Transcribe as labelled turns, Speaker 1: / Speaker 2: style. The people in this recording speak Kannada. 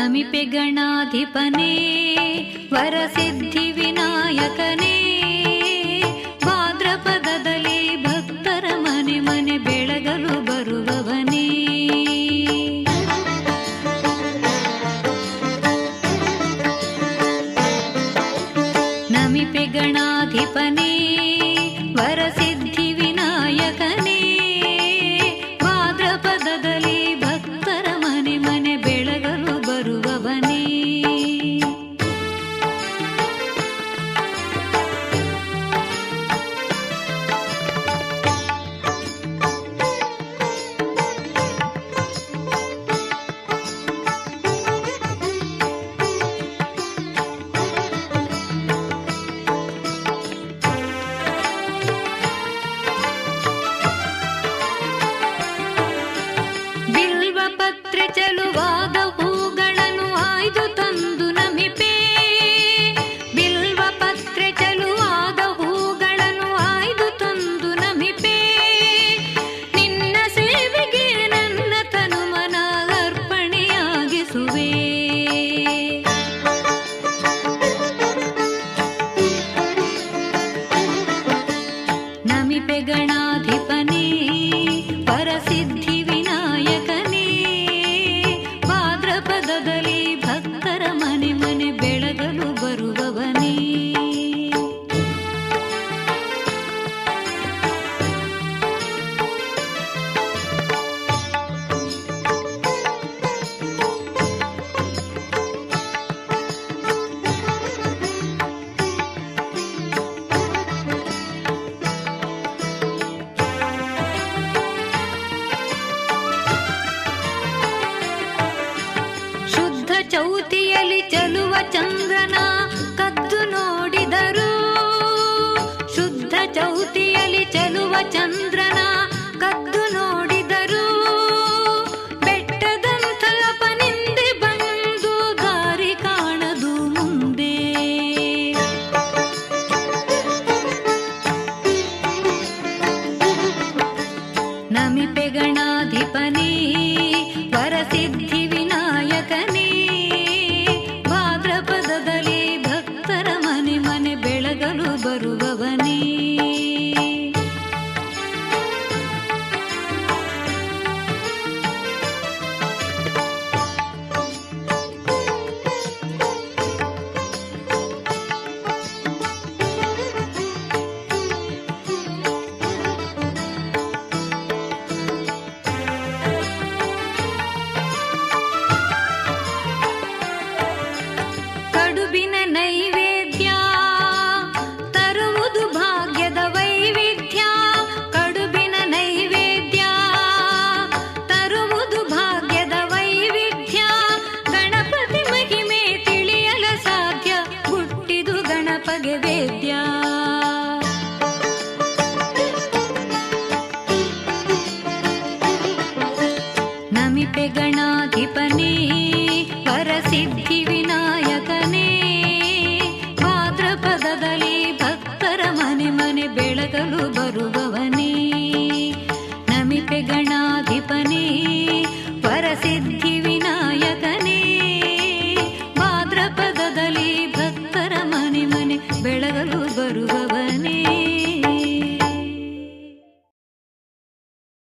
Speaker 1: ನಮಿಪೆ ಗಣಾಧಿಪನೇ ವರಸಿದ್ಧಿ ವಿನಾಯಕನೇ, ಭಾದ್ರಪದದಲ್ಲಿ ಭಕ್ತರ ಮನೆ ಮನೆ ಬೆಳಗಲು ಬರುವವನೇ. ನಮಿಪೆ ಗಣಾಧಿಪನೇ ವರಸಿದ್ಧಿ ವಿನಾಯಕನೇ, ಭಾದ್ರಪದದಲ್ಲಿ ಭಕ್ತರ ಮನೆ ಮನೆ ಬೆಳಗಲು ಬರುವವನೇ. ಬಿಲ್ವಪತ್ರೆ ಚೆಲುವಾದ ಹೂಗಳನ್ನು ಆಯ್ದು ತಂದು ನಮಿಪೆ, ಬಿಲ್ವಪತ್ರೆ ಚೆಲುವಾದ ಹೂಗಳನ್ನು ಆಯ್ದು ತಂದು ನಮಿಪೆ. ನಿನ್ನ ಸೇವೆಗೆ ನನ್ನ ತನುಮನ ಅರ್ಪಣೆಯಾಗಿಸುವೆ. ನಮಿಪೆ ಗಣಾಧಿಪನೇ ಪರಸಿದ್ಧಿ ವಿನಾಯಕನೇ, ಭಾದ್ರಪದದಲ್ಲಿ ಭಕ್ತರ ಮನೆ ಮನೆ ಬೆಳಗಲು ಬರುವವನೇ. ಶುದ್ಧ ಚೌತಿಯಲ್ಲಿ ಚೆಲುವ ಚಂದ್ರನ ಕದ್ದು ನೋಡಿದರು, ಶುದ್ಧ ಚೌತಿಯಲ್ಲಿ ಚೆಲುವ ಚಂದ್ರನ